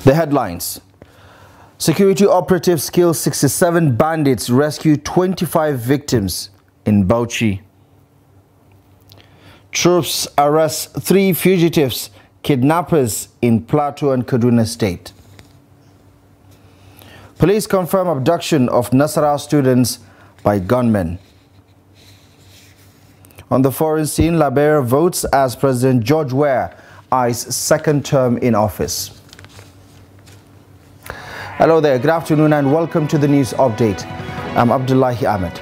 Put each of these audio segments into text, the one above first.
The headlines. Security operatives kill 67 bandits, rescue 25 victims in Bauchi. Troops arrest 3 fugitives, kidnappers in Plateau and Kaduna State. Police confirm abduction of Nasarawa students by gunmen. On the foreign scene, Liberia votes as President George Weah eyes second term in office. Hello there, good afternoon and welcome to the news update. I'm Abdullahi Ahmed.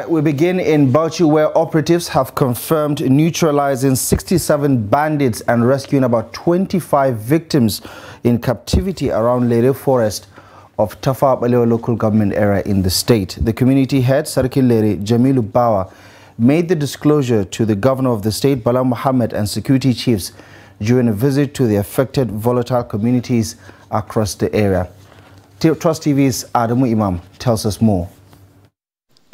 We begin in Bauchi, where operatives have confirmed neutralizing 67 bandits and rescuing about 25 victims in captivity around Lere Forest of Tafawa Balewa local government area in the state. The community head, Sarki Lere Jamilu Bawa, made the disclosure to the governor of the state, Bala Mohammed, and security chiefs during a visit to the affected volatile communities across the area. Trust TV's Adamu Imam tells us more.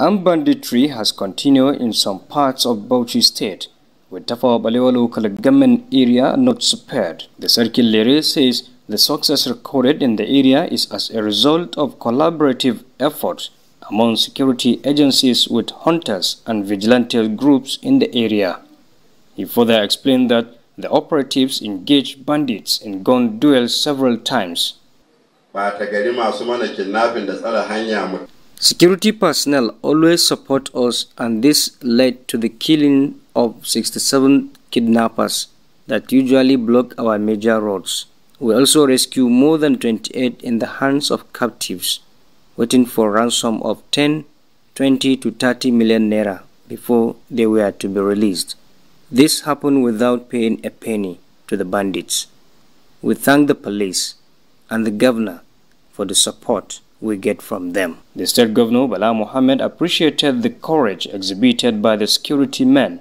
Armed banditry has continued in some parts of Bauchi State, with Tafawa Balewa local government area not spared. The Sarki Lere says the success recorded in the area is as a result of collaborative efforts among security agencies with hunters and vigilante groups in the area. He further explained that the operatives engaged bandits in gun duels several times. Security personnel always support us, and this led to the killing of 67 kidnappers that usually block our major roads. We also rescue more than 28 in the hands of captives, waiting for ransom of 10, 20 to 30 million naira before they were to be released. This happened without paying a penny to the bandits. We thank the police and the governor for the support we get from them. The state governor, Bala Mohammed, appreciated the courage exhibited by the security men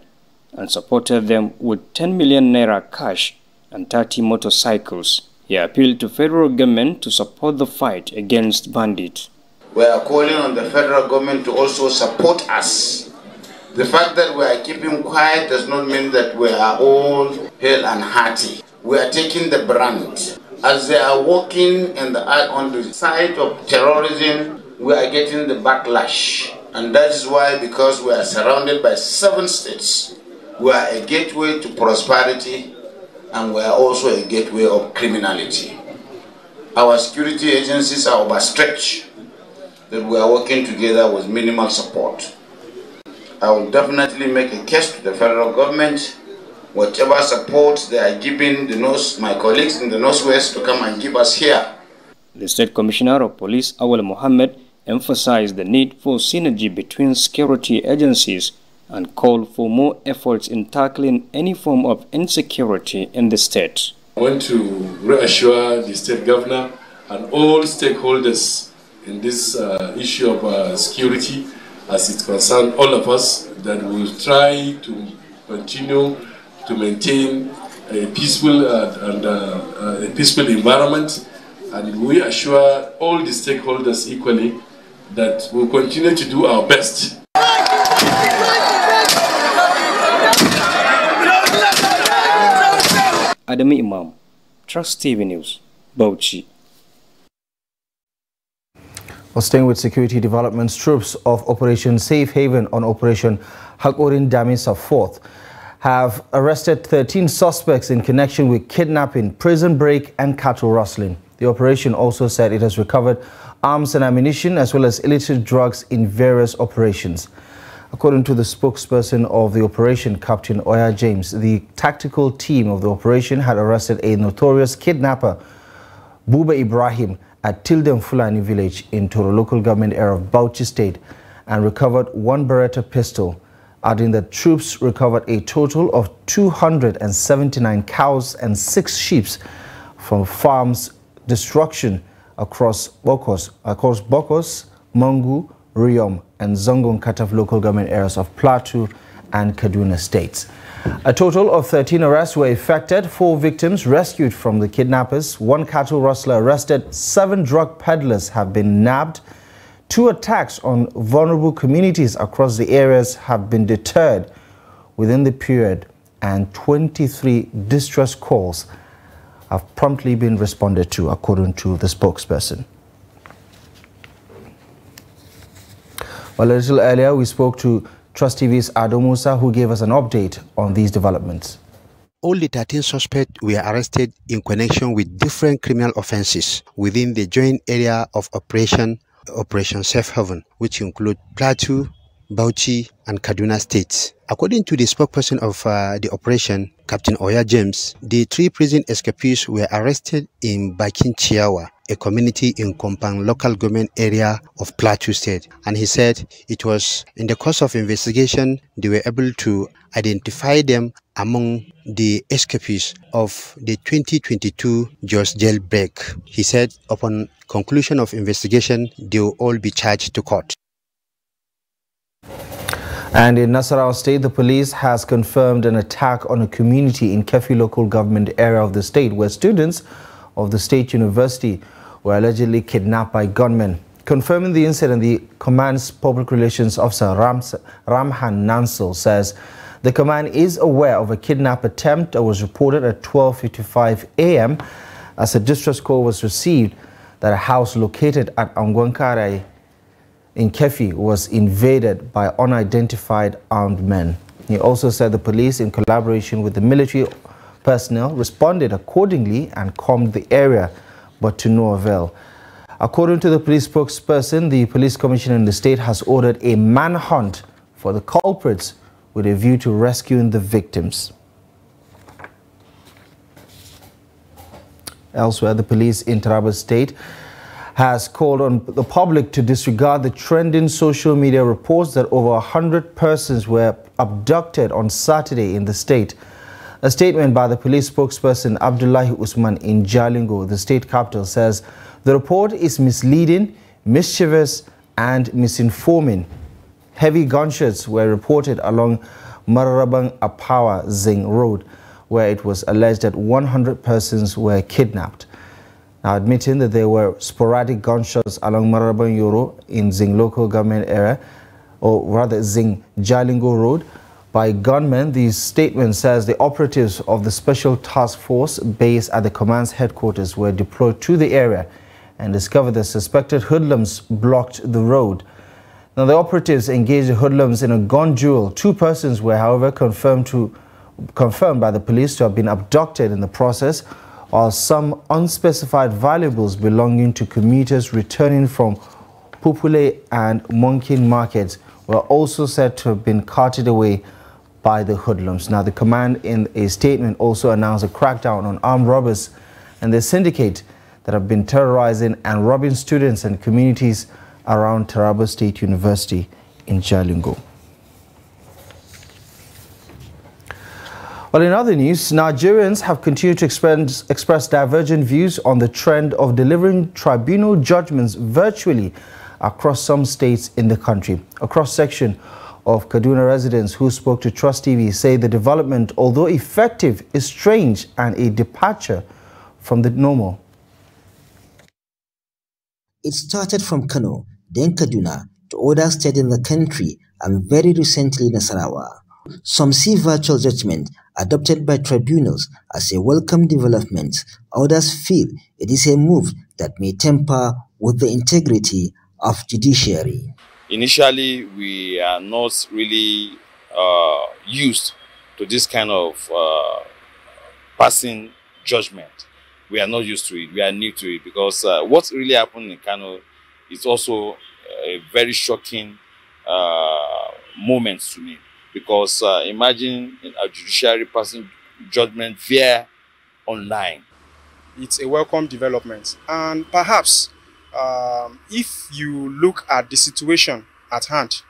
and supported them with 10 million naira cash and 30 motorcycles. He appealed to federal government to support the fight against bandits. We are calling on the federal government to also support us. The fact that we are keeping quiet does not mean that we are all hale and hearty. We are taking the brunt. As they are working on the side of terrorism, we are getting the backlash. And that is why, because we are surrounded by 7 states, we are a gateway to prosperity and we are also a gateway of criminality. Our security agencies are overstretched, that we are working together with minimal support. I will definitely make a case to the federal government. Whatever support they are giving my colleagues in the Northwest to come and give us here. The State Commissioner of Police, Awal Mohammed, emphasized the need for synergy between security agencies and called for more efforts in tackling any form of insecurity in the state. I want to reassure the state governor and all stakeholders in this issue of security, as it concerns all of us, that we will try to continue to maintain a peaceful environment, and we assure all the stakeholders equally that we'll continue to do our best. Adami Imam, Trust TV News, Bauchi. Well, staying with security developments, troops of Operation Safe Haven on Operation Hakorin Damisa 4th have arrested 13 suspects in connection with kidnapping, prison break and cattle rustling. The operation also said it has recovered arms and ammunition as well as illicit drugs in various operations. According to the spokesperson of the operation, Captain Oya James, the tactical team of the operation had arrested a notorious kidnapper, Buba Ibrahim, at Tilden Fulani village in Toro local government area of Bauchi State and recovered 1 Beretta pistol, adding that troops recovered a total of 279 cows and 6 sheep from farms destruction across Bokos, Mangu, Riyom and Zongon Kataf local government areas of Plateau and Kaduna states. A total of 13 arrests were effected, 4 victims rescued from the kidnappers, 1 cattle rustler arrested, 7 drug peddlers have been nabbed, 2 attacks on vulnerable communities across the areas have been deterred within the period, and 23 distress calls have promptly been responded to, according to the spokesperson. Well, a little earlier, we spoke to Trust TV's Ado Musa, who gave us an update on these developments. All the 13 suspects were arrested in connection with different criminal offenses within the joint area of Operation Safe Haven, which include Plateau, Bauchi, and Kaduna states. According to the spokesperson of the operation, Captain Oya James, the 3 prison escapees were arrested in Bakin Chiawa, a community in Kompang local government area of Plateau State. And he said it was in the course of investigation they were able to identify them among the escapees of the 2022 Jos jailbreak. He said upon conclusion of investigation, they will all be charged to court. And in Nasarawa State, the police has confirmed an attack on a community in Kefi local government area of the state, where students of the state university were allegedly kidnapped by gunmen. Confirming the incident, the command's public relations officer Ramhan Nansel says the command is aware of a kidnap attempt that was reported at 12:55 a.m. as a distress call was received that a house located at Angwankarai in Kefi was invaded by unidentified armed men. He also said the police, in collaboration with the military personnel, responded accordingly and calmed the area, but to no avail. According to the police spokesperson, the police commissioner in the state has ordered a manhunt for the culprits with a view to rescuing the victims. Elsewhere, the police in Taraba State has called on the public to disregard the trending social media reports that over 100 persons were abducted on Saturday in the state. A statement by the police spokesperson Abdullahi Usman in Jalingo, the state capital, says the report is misleading, mischievous and misinforming. Heavy gunshots were reported along Mararabang Apawa Zing Road, where it was alleged that 100 persons were kidnapped. Now, admitting that there were sporadic gunshots along Mararabang Yoro in Zing local government area, or rather Zing Jalingo Road, by gunmen, the statement says the operatives of the Special Task Force based at the command's headquarters were deployed to the area and discovered that suspected hoodlums blocked the road. Now, the operatives engaged the hoodlums in a gun duel. 2 persons were, however, confirmed by the police to have been abducted in the process, while some unspecified valuables belonging to commuters returning from Pupule and Monkin markets were also said to have been carted away by the hoodlums. Now, the command in a statement also announced a crackdown on armed robbers and the syndicate that have been terrorizing and robbing students and communities around Taraba State University in Jalingo. Well, in other news, Nigerians have continued to express divergent views on the trend of delivering tribunal judgments virtually across some states in the country. A cross-section of Kaduna residents who spoke to Trust TV say the development, although effective, is strange and a departure from the normal. It started from Kano, then Kaduna, to other states in the country, and very recently Nasarawa. Some see virtual judgment adopted by tribunals as a welcome development. Others feel it is a move that may tamper with the integrity of judiciary. Initially, we are not really used to this kind of passing judgment. We are not used to it. We are new to it because what really happened in Kano is also a very shocking moment to me. Because imagine a judiciary passing judgment via online. It's a welcome development. And perhaps if you look at the situation at hand,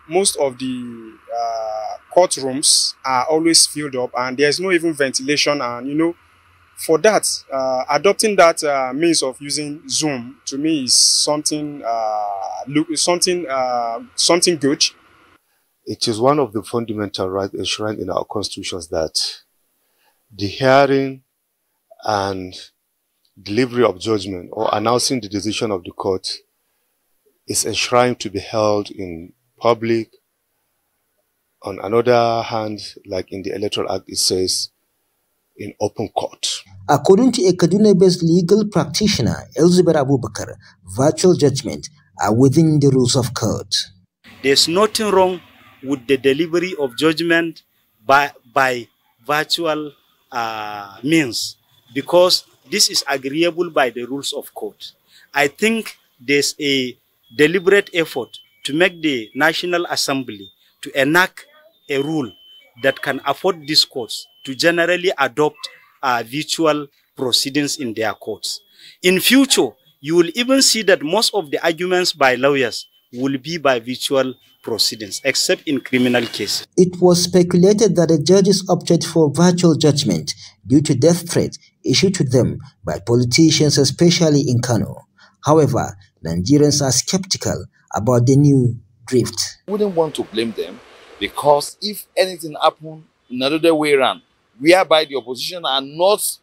most of the courtrooms are always filled up and there's no even ventilation. And, you know, for that, adopting that means of using Zoom, to me, is something, something good. It is one of the fundamental rights enshrined in our constitutions that the hearing and delivery of judgment or announcing the decision of the court is enshrined to be held in public. On another hand, like in the Electoral Act, it says in open court. According to a Kaduna-based legal practitioner, Elizabeth Abubakar, virtual judgment are within the rules of court. There's nothing wrong with the delivery of judgment by virtual means, because this is agreeable by the rules of court. I think there's a deliberate effort to make the National Assembly to enact a rule that can afford these courts to generally adopt virtual proceedings in their courts. In future, you will even see that most of the arguments by lawyers will be by virtual proceedings, except in criminal cases. It was speculated that the judges opted for virtual judgment due to death threats issued to them by politicians, especially in Kano. However, Nigerians are skeptical about the new drift. We wouldn't want to blame them, because if anything happened in another way around, whereby the opposition are not,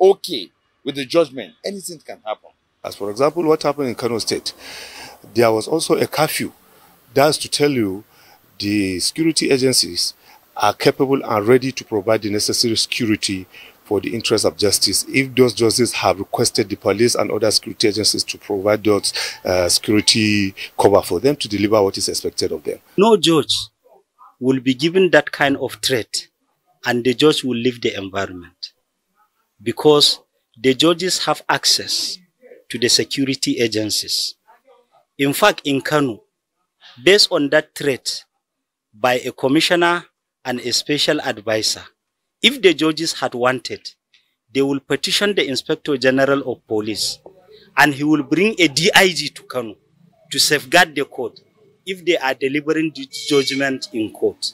okay with the judgment, anything can happen. As for example, what happened in Kano State, there was also a curfew. That's to tell you the security agencies are capable and ready to provide the necessary security for the interest of justice if those judges have requested the police and other security agencies to provide those security cover for them to deliver what is expected of them. No judge will be given that kind of threat and the judge will leave the environment, because the judges have access to the security agencies. In fact, in Kano, based on that threat by a commissioner and a special advisor, if the judges had wanted, they will petition the Inspector General of Police and he will bring a DIG to Kano to safeguard the court if they are delivering judgment in court.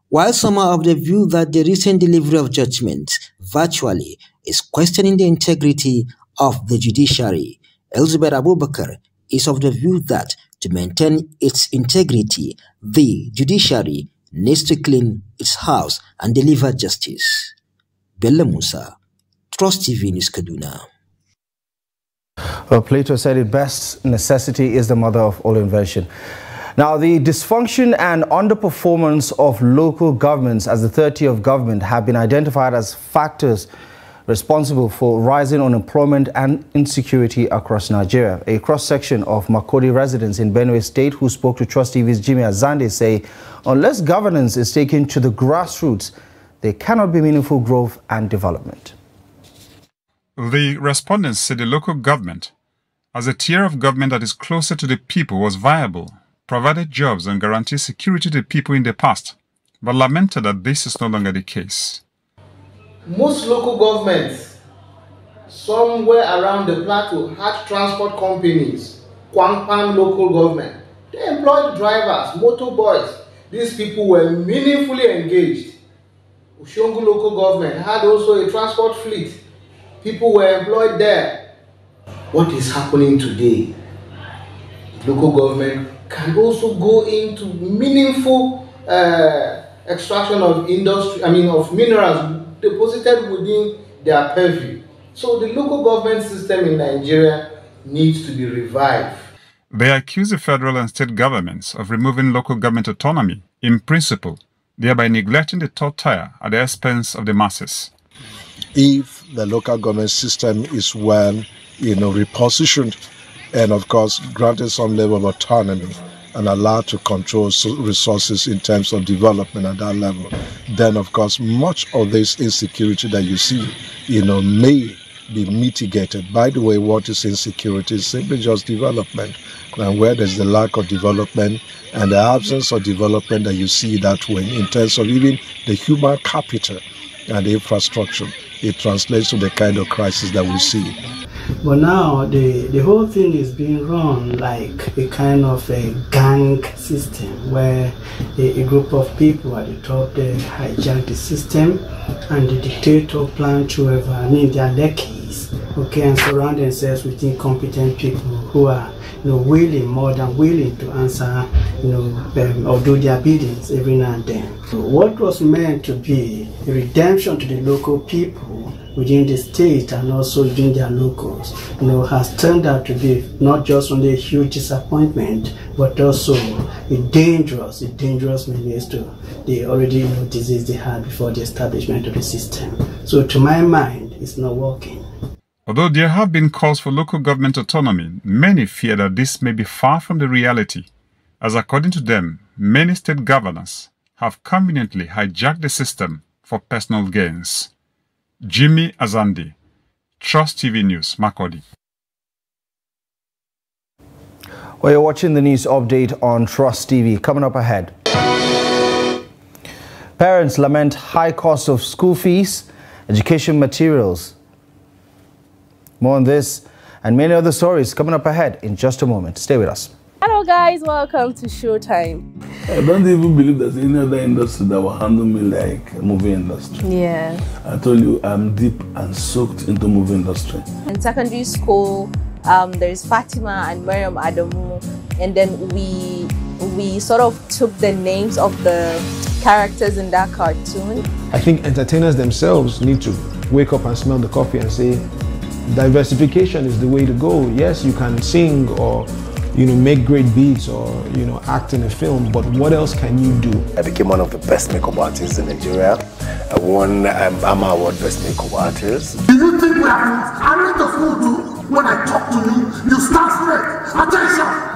While some are of the view that the recent delivery of judgment virtually is questioning the integrity of the judiciary, Elizabeth Abubakar is of the view that to maintain its integrity, the judiciary needs to clean its house and deliver justice. Bello Musa, Trust TV News, Kaduna. Well, Plato said it best, necessity is the mother of all invention. Now, the dysfunction and underperformance of local governments as the third tier of government have been identified as factors responsible for rising unemployment and insecurity across Nigeria. A cross-section of Makurdi residents in Benue State who spoke to Trust TV's Jimmy Azande say unless governance is taken to the grassroots, there cannot be meaningful growth and development. The respondents said the local government, as a tier of government that is closer to the people, was viable, provided jobs and guaranteed security to the people in the past, but lamented that this is no longer the case. Most local governments, somewhere around the plateau, had transport companies. Kwangpan local government, they employed drivers, motor boys. These people were meaningfully engaged. Ushongu local government had also a transport fleet. People were employed there. What is happening today? Local government can also go into meaningful extraction of of minerals deposited within their purview. So the local government system in Nigeria needs to be revived. They accuse the federal and state governments of removing local government autonomy in principle, thereby neglecting the third tier at the expense of the masses. If the local government system is well, repositioned and of course granted some level of autonomy and allowed to control resources in terms of development at that level, then of course much of this insecurity that you see, may be mitigated. By the way, what is insecurity is simply just development. And where there's the lack of development and the absence of development that you see that way in terms of even the human capital and the infrastructure, it translates to the kind of crisis that we see. But now the whole thing is being run like a kind of a gang system where a group of people at the top, they hijack the system and the dictator plan to their lackeys, and surround themselves with incompetent people who are willing, more than willing to answer or do their biddings every now and then. So what was meant to be a redemption to the local people within the state and also within their locals, has turned out to be not just only a huge disappointment, but also a dangerous menace to the already disease they had before the establishment of the system. So to my mind, it's not working. Although there have been calls for local government autonomy, many fear that this may be far from the reality, as according to them, many state governors have conveniently hijacked the system for personal gains. Jimmy Azandi, Trust TV News, Makurdi. Well, you're watching the news update on Trust TV. Coming up ahead. Parents lament high cost of school fees, education materials. More on this and many other stories coming up ahead in just a moment. Stay with us. Hello guys, welcome to Showtime. I don't even believe there's any other industry that will handle me like movie industry. Yeah. I told you I'm deep and soaked into movie industry. In secondary school, there's Fatima and Mariam Adamu, and then we sort of took the names of the characters in that cartoon. I think entertainers themselves need to wake up and smell the coffee and say, diversification is the way to go. Yes, you can sing or make great beats or act in a film, but what else can you do? I became one of the best makeup artists in Nigeria. I won AMA Award Best Makeup Artist. Do you think we are fools? I'm not a fool too. When I talk to you, you start straight. Attention!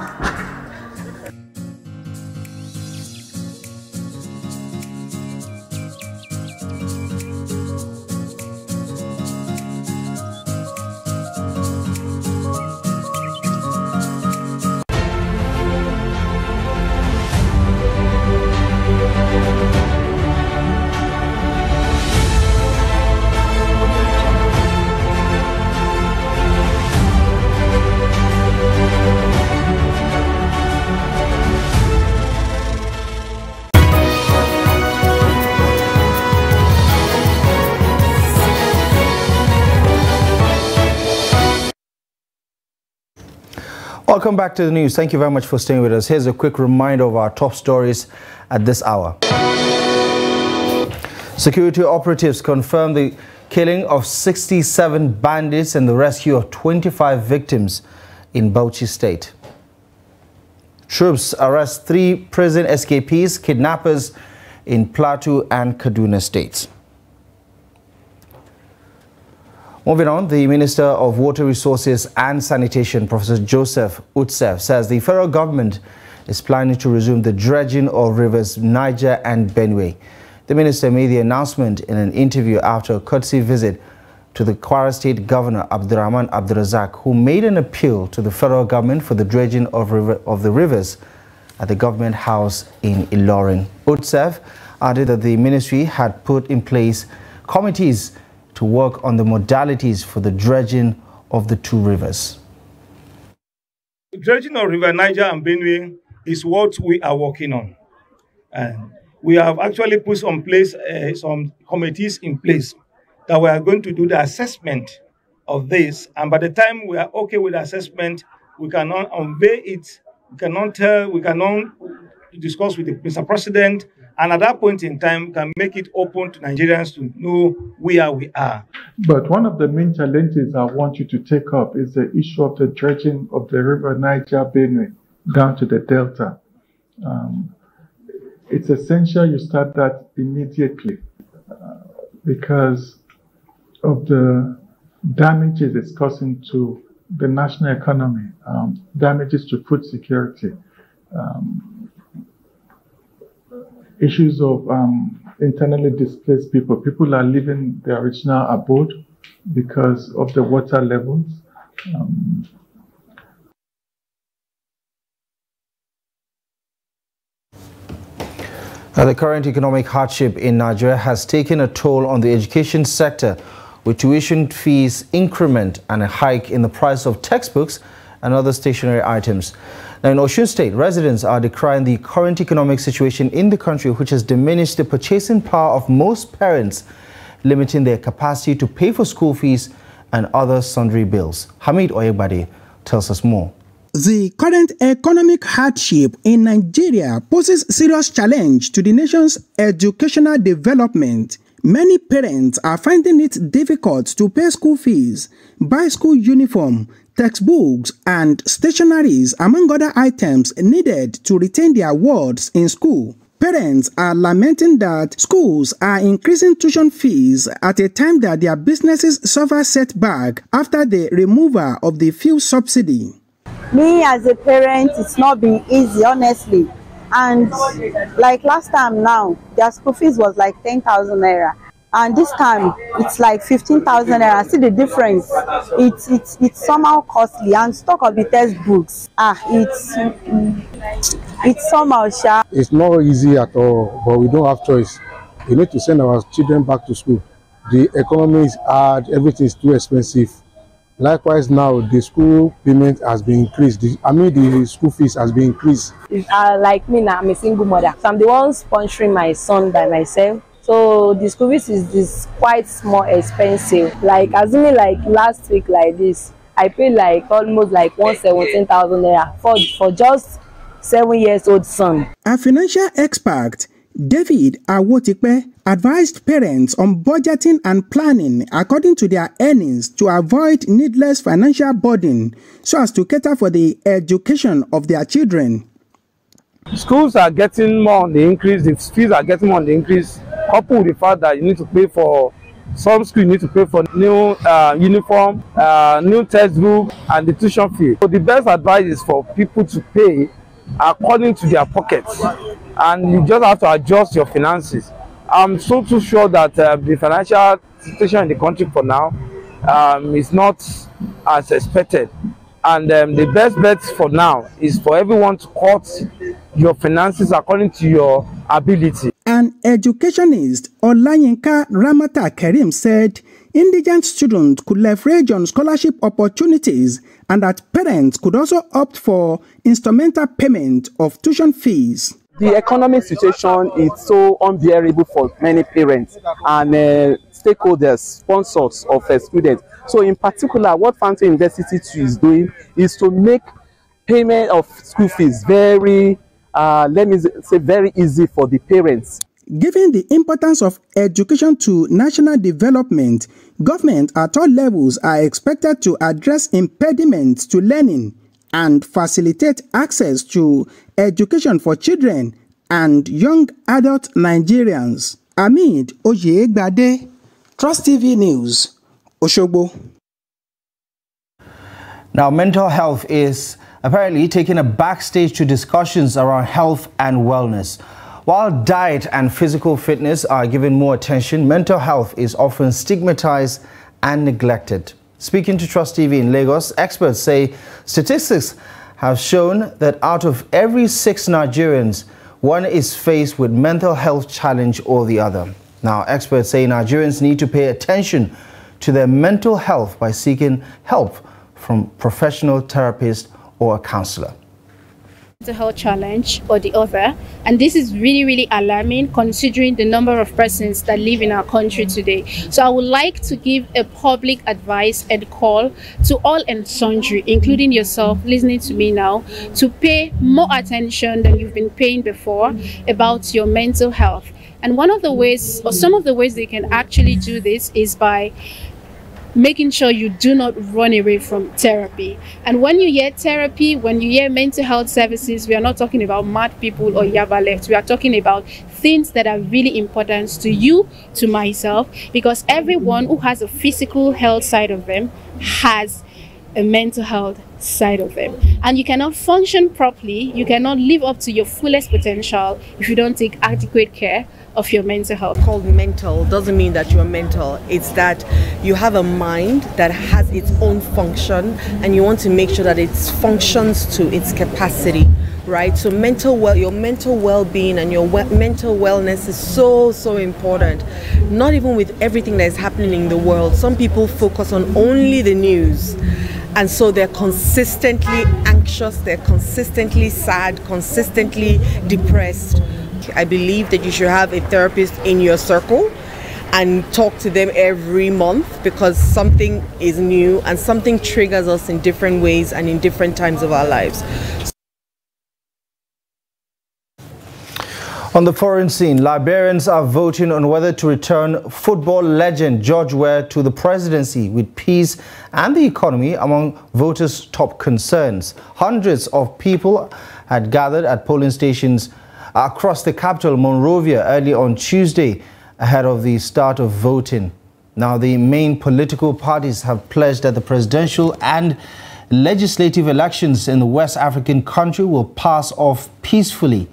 Welcome back to the news. Thank you very much for staying with us. Here's a quick reminder of our top stories at this hour. Security operatives confirmed the killing of 67 bandits and the rescue of 25 victims in Bauchi State. Troops arrest 3 prison escapees, kidnappers in Plateau and Kaduna states. Moving on, the Minister of Water Resources and Sanitation, Professor Joseph Utsev, says the federal government is planning to resume the dredging of rivers Niger and Benue. The minister made the announcement in an interview after a courtesy visit to the Kwara State Governor Abdurrahman Abdurazak, who made an appeal to the federal government for the dredging of the rivers at the government house in Ilorin. Utsev added that the ministry had put in place committees to work on the modalities for the dredging of the 2 rivers. The dredging of River Niger and Benue is what we are working on. And we have actually put some committees in place that we are going to do the assessment of this. And by the time we are okay with the assessment, we cannot unveil it, we cannot discuss with the Mr. President, and at that point in time, can make it open to Nigerians to know where we are. But one of the main challenges I want you to take up is the issue of the dredging of the river Niger Benue down to the Delta. It's essential you start that immediately because of the damages it's causing to the national economy, damages to food security. Issues of internally displaced people. People are leaving their original abode because of the water levels. The current economic hardship in Nigeria has taken a toll on the education sector, with tuition fees increment and a hike in the price of textbooks and other stationery items. Now, in Osun State, residents are decrying the current economic situation in the country, which has diminished the purchasing power of most parents, limiting their capacity to pay for school fees and other sundry bills. Hamid Oyebade tells us more. The current economic hardship in Nigeria poses serious challenge to the nation's educational development. Many parents are finding it difficult to pay school fees, buy school uniform, textbooks, and stationaries, among other items needed to retain their wards in school. Parents are lamenting that schools are increasing tuition fees at a time that their businesses suffer setback after the removal of the fuel subsidy. Me as a parent, it's not been easy, honestly. And like last time now, their school fees was like 10,000 naira. And this time, it's like 15,000 naira. See the difference. It's somehow costly. And stock of the textbooks, it's somehow sharp. It's not easy at all, but we don't have choice. We need to send our children back to school. The economy is hard, everything is too expensive. Likewise, now the school payment has been increased. The school fees has been increased. Like me now, I'm a single mother. So I'm the one sponsoring my son by myself. So the school fees is quite more expensive. Like assuming like last week like this, I paid like almost like 117,000 naira for just 7-year-old son. A financial expert, David Awotikpe, advised parents on budgeting and planning according to their earnings to avoid needless financial burden so as to cater for the education of their children. Schools are getting more on the increase, the fees are getting more on the increase, coupled with the fact that you need to pay for some school, you need to pay for new uniform, new textbook, and the tuition fee. So the best advice is for people to pay according to their pockets, and you just have to adjust your finances. I'm so too sure that the financial situation in the country for now is not as expected, and the best bet for now is for everyone to cut your finances according to your ability. An educationist, Olayinka Ramata Karim, said indigent students could leverage on scholarship opportunities and that parents could also opt for instrumental payment of tuition fees. The economic situation is so unbearable for many parents and stakeholders, sponsors of students. So in particular, what Fountain University is doing is to make payment of school fees very, let me say, very easy for the parents. Given the importance of education to national development, government at all levels are expected to address impediments to learning and facilitate access to education for children and young adult Nigerians. Amid Oyegbade, Trust TV News, Oshogbo. Now, mental health is apparently taking a backstage to discussions around health and wellness. While diet and physical fitness are given more attention, mental health is often stigmatized and neglected. Speaking to Trust TV in Lagos, experts say statistics have shown that out of every 6 Nigerians, one is faced with mental health challenge or the other. Now, experts say Nigerians need to pay attention to their mental health by seeking help from professional therapist or a counselor. Mental health challenge or the other, and this is really alarming considering the number of persons that live in our country today. So I would like to give a public advice and call to all and sundry, including yourself listening to me now, to pay more attention than you've been paying before about your mental health. And one of the ways, or some of the ways they can actually do this, is by making sure you do not run away from therapy. And when you hear therapy, when you hear mental health services, we are not talking about mad people or yaba left. We are talking about things that are really important to you, to myself, because everyone who has a physical health side of them has a mental health side of them. And you cannot function properly, you cannot live up to your fullest potential if you don't take adequate care of your mental health. Called mental doesn't mean that you're mental. It's that you have a mind that has its own function and you want to make sure that it functions to its capacity, right? So your mental well-being and your mental wellness is so important. Not even with everything that is happening in the world. Some people focus on only the news, and so they're consistently anxious, they're consistently sad, consistently depressed. I believe that you should have a therapist in your circle, and talk to them every month, because something is new and something triggers us in different ways and in different times of our lives. On the foreign scene, Liberians are voting on whether to return football legend George Weah to the presidency, with peace and the economy among voters' top concerns. Hundreds of people had gathered at polling stations across the capital, Monrovia, early on Tuesday ahead of the start of voting. Now, the main political parties have pledged that the presidential and legislative elections in the West African country will pass off peacefully.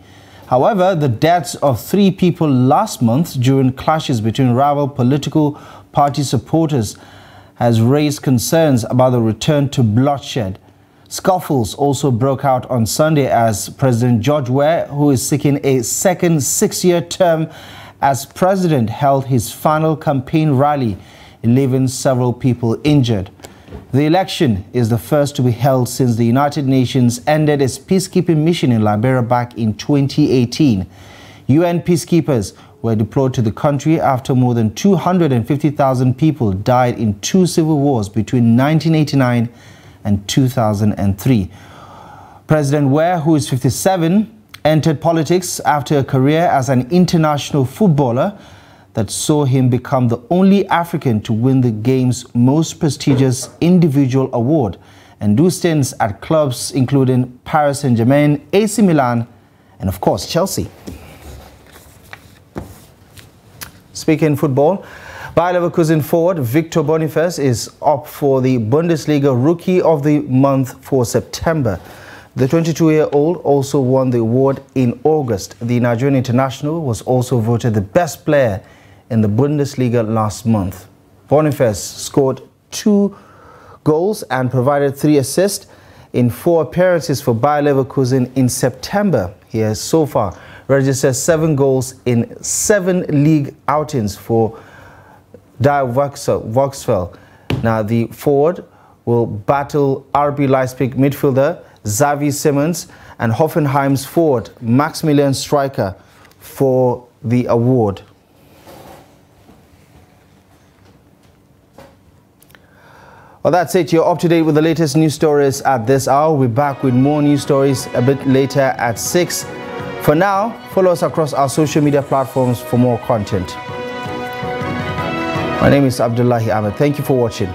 However, the deaths of 3 people last month during clashes between rival political party supporters has raised concerns about the return to bloodshed. Scuffles also broke out on Sunday as President George Weah, who is seeking a second 6-year term as president, held his final campaign rally, leaving several people injured. The election is the first to be held since the United Nations ended its peacekeeping mission in Liberia back in 2018. UN peacekeepers were deployed to the country after more than 250,000 people died in 2 civil wars between 1989 and 2003. President Weah, who is 57, entered politics after a career as an international footballer that saw him become the only African to win the game's most prestigious individual award and do stints at clubs including Paris Saint-Germain, AC Milan, and of course Chelsea. Speaking football, Bayer Leverkusen forward Victor Boniface is up for the Bundesliga Rookie of the Month for September. The 22-year-old also won the award in August. The Nigerian international was also voted the best player in the Bundesliga last month. Boniface scored 2 goals and provided 3 assists in 4 appearances for Bayer Leverkusen in September. He has so far registered 7 goals in 7 league outings for Die Volksfeld. Now the forward will battle RB Leipzig midfielder Xavi Simons and Hoffenheim's forward Maximilian Streicher for the award. Well, that's it. You're up to date with the latest news stories at this hour. We'll be back with more news stories a bit later at 6. For now, follow us across our social media platforms for more content. My name is Abdullahi Ahmed. Thank you for watching.